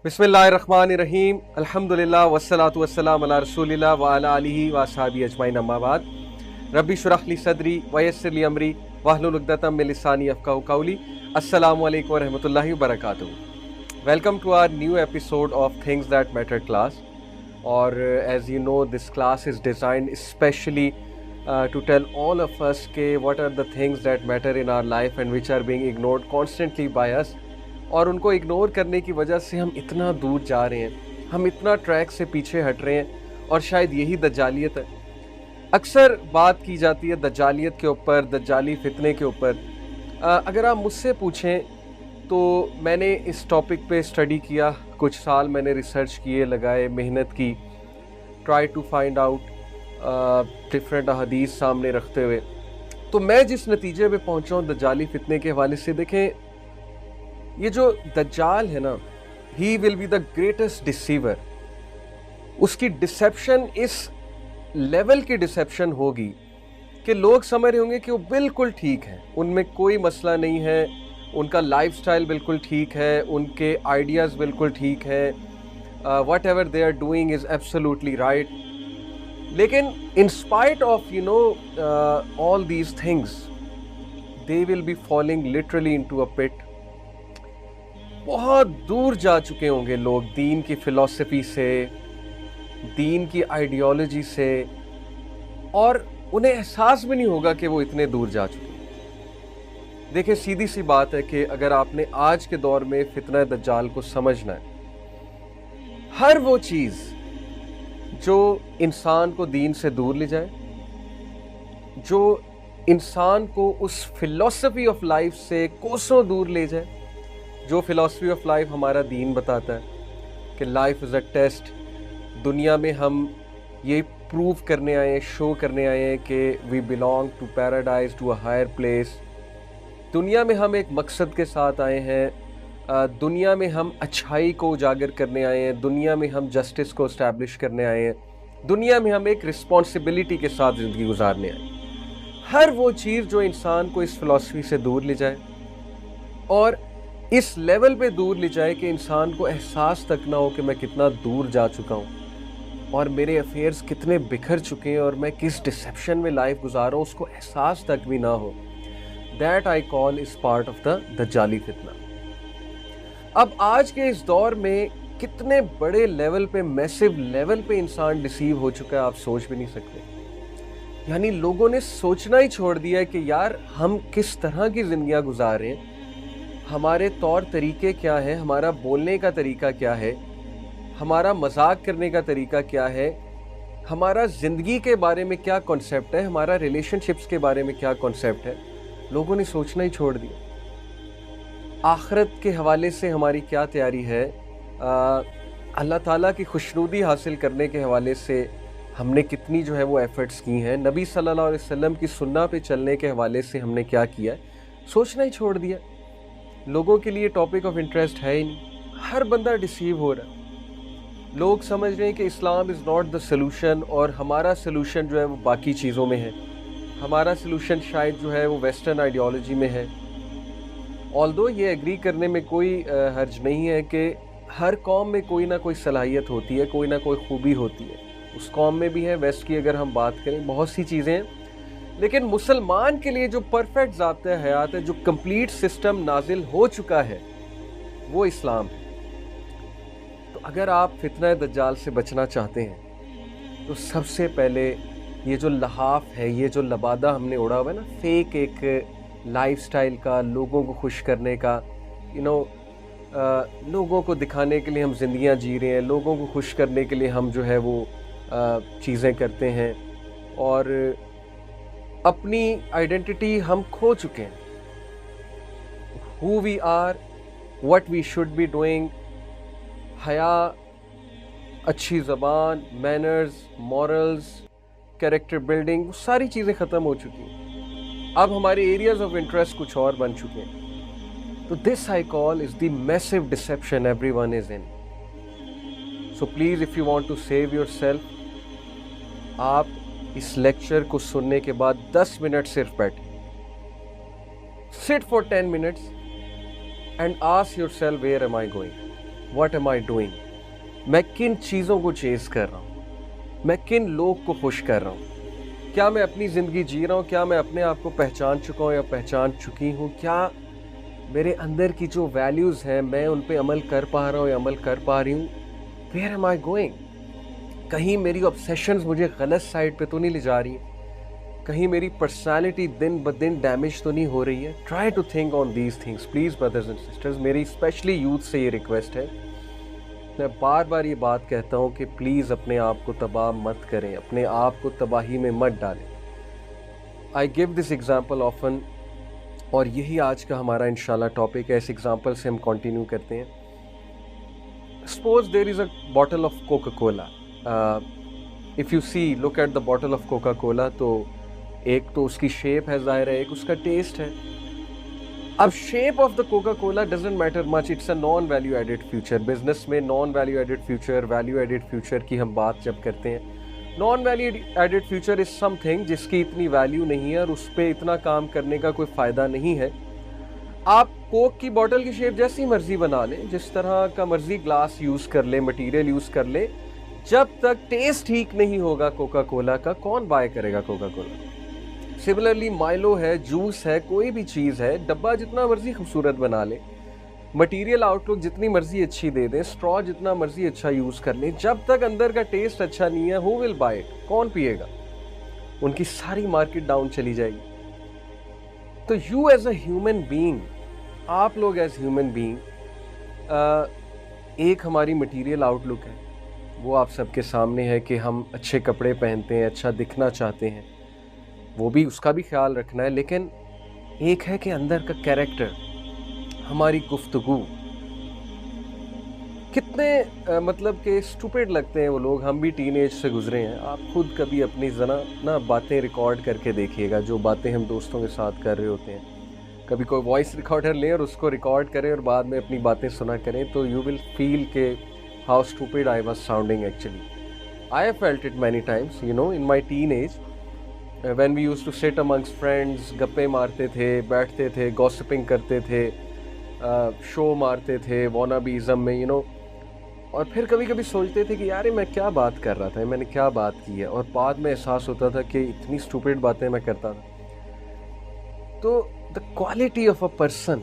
बिस्मिल्लाहिर्रहमानिर्रहीम अल्हम्दुलिल्लाह वस्सलातु वस्सलाम अला रसूलिल्लाह व अला आलिहि व अस्हाबिहि अजमाइन अम्मा बाद रब्बि शुरह ली सदरी व यस्सिर ली अमरी वहलुल उक़दतम मिन लिसानी यफ़क़हू क़ौली। अस्सलामु अलैकुम व रहमतुल्लाहि व बरकातुहू। Welcome to our new episode of things that matter class. और as you know this class is designed specially to tell all of us what are the things that matter in our life and which are being ignored constantly by us। और उनको ignore करने की वजह से हम इतना दूर जा रहे हैं, हम इतना ट्रैक से पीछे हट रहे हैं, और शायद यही दज्जालियत है। अक्सर बात की जाती है दज्जालियत के ऊपर, दज्जाली फितने के ऊपर। अगर आप मुझसे पूछें तो मैंने इस टॉपिक पे स्टडी किया, कुछ साल मैंने रिसर्च किए, लगाए, मेहनत की, try to find out different हदीस सामने रखते हुए। तो मैं जिस नतीजे पे पहुंचा हूँ दज्जाली फितने के हवाले से, देखें ये जो दज्जाल है ना, he will be the greatest deceiver. उसकी डिसेप्शन इस लेवल की डिसेप्शन होगी कि लोग समझ रहे होंगे कि वो बिल्कुल ठीक है, उनमें कोई मसला नहीं है, उनका लाइफस्टाइल बिल्कुल ठीक है, उनके आइडियाज़ बिल्कुल ठीक है, whatever they are doing is absolutely right. लेकिन in spite of all these things they will be falling literally into a pit. बहुत दूर जा चुके होंगे लोग दीन की फ़िलॉसफी से, दीन की आइडियोलॉजी से, और उन्हें एहसास भी नहीं होगा कि वो इतने दूर जा चुके हैं। देखिए सीधी सी बात है कि अगर आपने आज के दौर में फितना दज्जाल को समझना है, हर वो चीज़ जो इंसान को दीन से दूर ले जाए, जो इंसान को उस फिलॉसफी ऑफ लाइफ से कोसों दूर ले जाए, जो फिलॉसफी ऑफ लाइफ हमारा दीन बताता है कि लाइफ इज़ अ टेस्ट। दुनिया में हम ये प्रूव करने आए हैं, शो करने आए हैं कि we belong to paradise, to a higher place. दुनिया में हम एक मकसद के साथ आए हैं, दुनिया में हम अच्छाई को उजागर करने आए हैं, दुनिया में हम जस्टिस को इस्टेब्लिश करने आए हैं, दुनिया में हम एक रिस्पॉन्सिबिलिटी के साथ ज़िंदगी गुजारने आए हैं। हर वो चीज़ जो इंसान को इस फिलॉसफी से दूर ले जाए और इस लेवल पे दूर ले जाए कि इंसान को एहसास तक ना हो कि मैं कितना दूर जा चुका हूँ और मेरे अफेयर्स कितने बिखर चुके हैं और मैं किस डिसेप्शन में लाइफ गुजार रहा हूँ, उसको एहसास तक भी ना हो, that I call is part of the दज्जाली फितना। अब आज के इस दौर में कितने बड़े लेवल पे, मैसिव लेवल पे इंसान डिसीव हो चुका है, आप सोच भी नहीं सकते। यानी लोगों ने सोचना ही छोड़ दिया है कि यार हम किस तरह की ज़िंदगियाँ गुजार रहे हैं, हमारे तौर तरीके क्या हैं, हमारा बोलने का तरीका क्या है, हमारा मजाक करने का तरीका क्या है, हमारा ज़िंदगी के बारे में क्या कॉन्सेप्ट है, हमारा रिलेशनशिप्स के बारे में क्या कॉन्सेप्ट है। लोगों ने सोचना ही छोड़ दिया। आखिरत के हवाले से हमारी क्या तैयारी है, अल्लाह ताला की खुशनुदी हासिल करने के हवाले से हमने कितनी जो है वो एफ़र्ट्स की हैं, नबी सल्लल्लाहु अलैहि वसल्लम की सुन्ना पे चलने के हवाले से हमने क्या किया है, सोचना ही छोड़ दिया। लोगों के लिए टॉपिक ऑफ इंटरेस्ट है ही नहीं, हर बंदा डिसीव हो रहा है। लोग समझ रहे हैं कि इस्लाम इज़ नॉट द सलूशन और हमारा सलूशन जो है वो बाकी चीज़ों में है, हमारा सलूशन शायद जो है वो वेस्टर्न आइडियोलॉजी में है। ऑल्दो ये एग्री करने में कोई हर्ज नहीं है कि हर कौम में कोई ना कोई सलाहियत होती है, कोई ना कोई खूबी होती है, उस कौम में भी है। वेस्ट की अगर हम बात करें बहुत सी चीज़ें हैं, लेकिन मुसलमान के लिए जो परफेक्ट ज़ाब्ता हयात है, जो कंप्लीट सिस्टम नाजिल हो चुका है, वो इस्लाम है। तो अगर आप फितना दज्जाल से बचना चाहते हैं तो सबसे पहले ये जो लहाफ है, ये जो लबादा हमने उड़ा हुआ है ना, फेक एक लाइफस्टाइल का, लोगों को खुश करने का, लोगों को दिखाने के लिए हम जिंदगियां जी रहे हैं, लोगों को खुश करने के लिए हम जो है वो चीज़ें करते हैं, और अपनी आइडेंटिटी हम खो चुके हैं। Who we are, what we should be doing, हया, अच्छी ज़बान, मैनर्स, मॉरल्स, कैरेक्टर बिल्डिंग, वो सारी चीज़ें ख़त्म हो चुकी हैं। अब हमारे एरियाज़ ऑफ इंटरेस्ट कुछ और बन चुके हैं। तो this I call is the massive deception everyone is in. So please if you want to save yourself, आप इस लेक्चर को सुनने के बाद 10 मिनट सिर्फ बैठे, sit for 10 minutes and ask yourself where am I going. What am I doing, मैं किन चीज़ों को चेस कर रहा हूँ, मैं किन लोग को खुश कर रहा हूँ, क्या मैं अपनी ज़िंदगी जी रहा हूँ, क्या मैं अपने आप को पहचान चुका हूँ या पहचान चुकी हूँ, क्या मेरे अंदर की जो वैल्यूज़ हैं मैं उन पे अमल कर पा रहा हूँ या अमल कर पा रही हूँ, वेयर एम आई गोइंग, कहीं मेरी ऑब्सेशंस मुझे गलत साइड पे तो नहीं ले जा रही है, कहीं मेरी पर्सनालिटी दिन ब दिन डैमेज तो नहीं हो रही है. Try to think on these things please brothers and sisters. मेरी स्पेशली यूथ से ये रिक्वेस्ट है, मैं बार बार ये बात कहता हूँ कि प्लीज़ अपने आप को तबाह मत करें, अपने आप को तबाही में मत डालें. I give this example often, और यही आज का हमारा इंशाल्लाह टॉपिक है. इस एग्जाम्पल से हम कंटिन्यू करते हैं. Suppose there is a bottle of Coca Cola. If you see look at the bottle of Coca Cola, तो एक तो उसकी शेप है, ज़ाहिर है, एक उसका टेस्ट है. अब shape of the Coca Cola doesn't matter much, it's a non value added future. Business में non value added future, value added future की हम बात जब करते हैं, non value added future is something जिसकी इतनी वैल्यू नहीं है और उस पर इतना काम करने का कोई फ़ायदा नहीं है. आप कोक की बॉटल की शेप जैसी मर्जी बना लें, जिस तरह का मर्जी ग्लास यूज़ कर ले, मटीरियल यूज़ कर ले, जब तक टेस्ट ठीक नहीं होगा कोका कोला का, कौन बाय करेगा कोका कोला. सिमिलरली माइलो है, जूस है, कोई भी चीज़ है, डब्बा जितना मर्जी खूबसूरत बना ले, मटेरियल आउटलुक जितनी मर्जी अच्छी दे दें, स्ट्रॉ जितना मर्जी अच्छा यूज़ कर लें, जब तक अंदर का टेस्ट अच्छा नहीं है, हु विल बाय इट, कौन पिएगा. उनकी सारी मार्केट डाउन चली जाएगी. तो you as a human being, आप लोग एज ह्यूमन बीइंग, एक हमारी मटेरियल आउटलुक है, वो आप सबके सामने है कि हम अच्छे कपड़े पहनते हैं, अच्छा दिखना चाहते हैं, वो भी उसका भी ख्याल रखना है. लेकिन एक है कि अंदर का कैरेक्टर, हमारी गुफ्तगू. कितने मतलब कि स्टूपिड लगते हैं वो लोग. हम भी टीनेज से गुजरे हैं. आप खुद कभी अपनी जना ना बातें रिकॉर्ड करके देखिएगा, जो बातें हम दोस्तों के साथ कर रहे होते हैं. कभी कोई वॉइस रिकॉर्डर लें और उसको रिकॉर्ड करें और बाद में अपनी बातें सुना करें, तो यू विल फील के how stupid I was sounding actually. I have felt it many times, you know, in my teenage. When we used to sit amongst friends, गप्पे मारते थे, बैठते थे, गॉसिपिंग करते थे, शो मारते थे वॉनाबीज़म में, यू नो, और फिर कभी कभी सोचते थे कि यार मैं क्या बात कर रहा था, मैंने क्या बात की है, और बाद में एहसास होता था कि इतनी स्टूपिड बातें मैं करता था. तो the quality of a person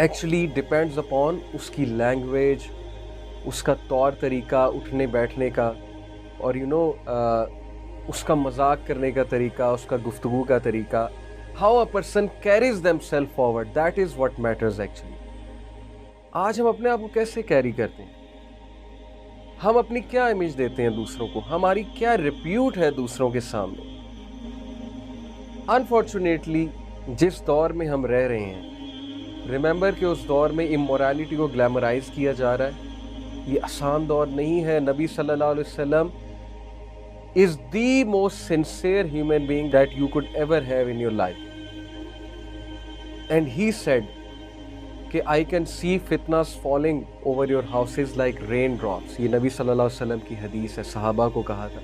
actually depends upon उसकी लैंग्वेज, उसका तौर तरीका उठने बैठने का, और यू नो उसका मजाक करने का तरीका, उसका गुफ्तगू का तरीका. How a person carries themselves forward, that is what matters actually. आज हम अपने आप को कैसे कैरी करते हैं, हम अपनी क्या इमेज देते हैं दूसरों को, हमारी क्या रिप्यूट है दूसरों के सामने. अनफॉर्चुनेटली जिस दौर में हम रह रहे हैं, रिमेंबर कि उस दौर में इमोरलिटी को ग्लैमराइज किया जा रहा है. ये आसान दौर नहीं है. नबी सल्लल्लाहु अलैहि वसल्लम is the most sincere human being that you could ever have in your life, and he said कि I can see fitnas falling over your houses like raindrops. ये नबी सल्लल्लाहु अलैहि वसल्लम की हदीस है, सहाबा को कहा था.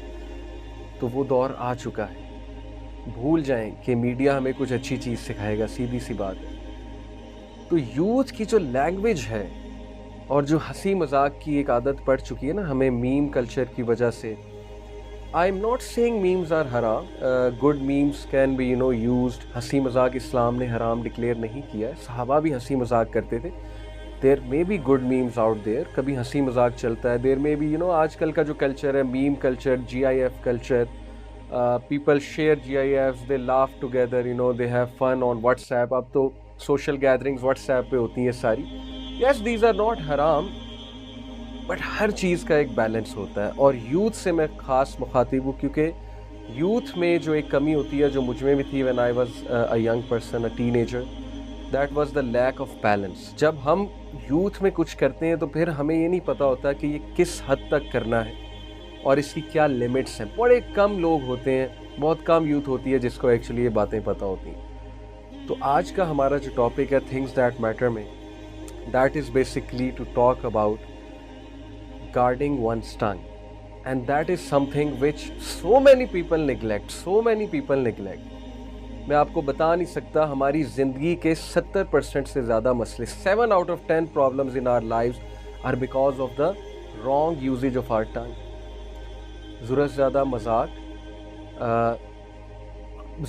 तो वो दौर आ चुका है. भूल जाएं कि मीडिया हमें कुछ अच्छी चीज़ सिखाएगा, सीधी सी बात है. तो यूथ की जो लैंग्वेज है और जो हंसी मजाक की एक आदत पड़ चुकी है ना हमें मीम कल्चर की वजह से. I am not saying memes are haram. Good memes can be, you know, used. हंसी मजाक इस्लाम ने हराम डिक्लेयर नहीं किया है. सहाबा भी हंसी मजाक करते थे. There may be good memes out there. कभी हंसी मजाक चलता है. There may be, you know, आजकल का जो कल्चर है, meme culture, GIF culture, people share GIFs, they laugh together, you know, they have fun on WhatsApp. अब तो social gatherings WhatsApp पे होती हैं सारी. Yes, these are not haram. But हर चीज़ का एक बैलेंस होता है. और यूथ से मैं ख़ास मुखातिब हूँ, क्योंकि यूथ में जो एक कमी होती है, जो मुझ में भी थी when I was a young person, a teenager, that was the lack of balance. जब हम यूथ में कुछ करते हैं तो फिर हमें ये नहीं पता होता कि ये किस हद तक करना है और इसकी क्या लिमिट्स हैं. बड़े कम लोग होते हैं, बहुत कम यूथ होती है जिसको एक्चुअली ये बातें पता होती हैं. तो आज का हमारा जो टॉपिक है थिंग्स दैट मैटर में, that is basically to talk about guarding one's tongue, and that is something which so many people neglect. मैं आपको बता नहीं सकता, हमारी ज़िंदगी के 70% से ज़्यादा मसले, 7 out of 10 problems in our lives are because of the wrong usage of our tongue. ضرورت زیادہ مذاق,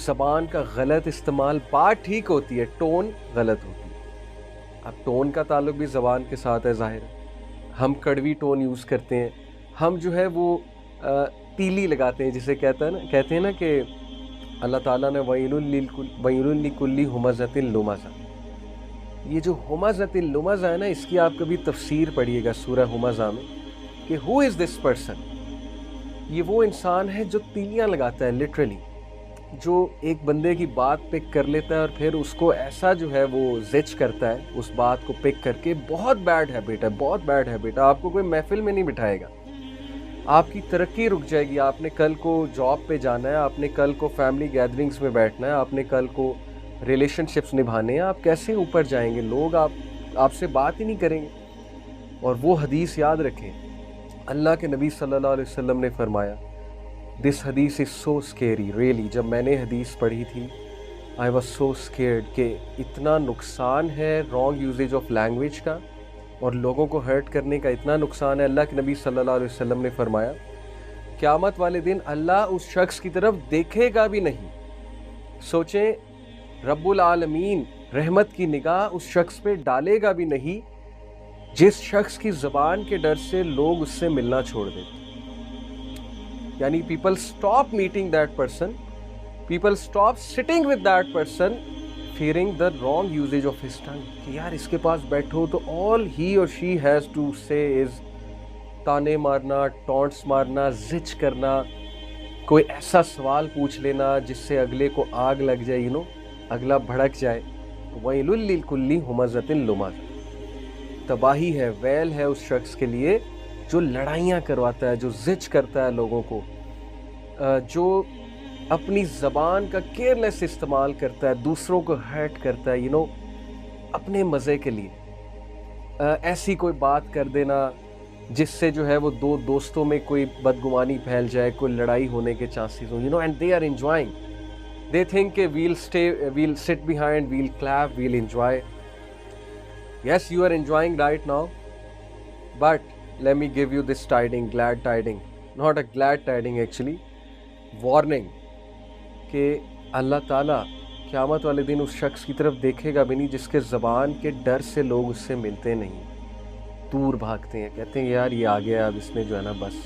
زبان کا غلط استعمال, بات ٹھیک ہوتی ہے, ٹون غلط ہوتی ہے. اب ٹون کا تعلق بھی زبان کے ساتھ ہے, ظاہر ہے. ہم کڑوی ٹون یوز کرتے ہیں, ہم جو ہے وہ تیلی لگاتے ہیں, جسے کہتے ہیں نا کہ اللہ تعالیٰ نے وَيْلٌ لِكُلِّ ہُمَزَةٍ لُمَزَةٍ. یہ جو ہمزۃ اللمزہ ہے نا, اس کی آپ کبھی تفسیر پڑھیے گا سورہ ہمزہ میں, کہ ہو از دس پرسن. یہ وہ انسان ہے جو تیلیاں لگاتا ہے, لٹرلی, جو ایک بندے کی بات پک کر لیتا ہے اور پھر اس کو ایسا جو ہے وہ زچ کرتا ہے اس بات کو پک کر کے. بہت بیڈ ہیبٹ ہے, بہت بیڈ ہیبٹ ہے. آپ کو کوئی محفل میں نہیں بٹھائے گا, آپ کی ترقی رک جائے گی. آپ نے کل کو جاب پہ جانا ہے, آپ نے کل کو فیملی گیدرنگز میں بیٹھنا ہے, آپ نے کل کو ریلیشن شپس نبھانے ہیں. آپ کیسے اوپر جائیں گے؟ لوگ آپ سے بات ہی نہیں کریں گے. اور وہ حدیث یاد رکھیں, اللہ کے نبی صلی اللہ علیہ وسلم نے فرمایا, دس حدیث از سو اسکیری ریئلی. جب میں نے حدیث پڑھی تھی, آئی واز سو اسکیئرڈ کہ اتنا نقصان ہے رانگ یوزیج آف لینگویج کا, اور لوگوں کو ہرٹ کرنے کا اتنا نقصان ہے. اللہ کے نبی صلی اللہ علیہ وسلم نے فرمایا, قیامت والے دن اللہ اس شخص کی طرف دیکھے گا بھی نہیں. سوچیں, رب العالمین رحمت کی نگاہ اس شخص پہ ڈالے گا بھی نہیں جس شخص کی زبان کے ڈر سے لوگ اس سے ملنا چھوڑ دیتے. یعنی people stop meeting that person, people stop sitting with that person, fearing the wrong usage of his tongue. کہ یار اس کے پاس بیٹھو تو آل ہی اور شی ہیز ٹو سے از تانے مارنا, ٹونٹس مارنا, زچ کرنا, کوئی ایسا سوال پوچھ لینا جس سے اگلے کو آگ لگ جائے, اگلا بھڑک جائے. وَيْلٌ لِّكُلِّ ہُمَزَةٍ لُمَزَةٍ. تباہی ہے, ویل ہے اس شخص کے لیے جو لڑائیاں کرواتا ہے, جو زچ کرتا ہے لوگوں کو, جو اپنی زبان کا کیئرلیس استعمال کرتا ہے, دوسروں کو ہرٹ کرتا ہے, اپنے مزے کے لیے. ایسی کوئی بات کر دینا جس سے جو ہے وہ دو دوستوں میں کوئی بدگمانی پھیل جائے, کوئی لڑائی ہونے کے چانسز ہوں, and they are enjoying. They think کہ we'll sit behind, we'll clap, we'll enjoy. Yes, you are enjoying right now, but let me give you this tiding, glad tiding. Not a glad tiding actually. Warning کہ اللہ تعالیٰ قیامت والے دن اس شخص کی طرف دیکھے گا بھی نہیں جس کے زبان کے ڈر سے لوگ اس سے ملتے نہیں, دور بھاگتے ہیں, کہتے ہیں یار یہ آ گیا, اب اس نے جو ہے نا بس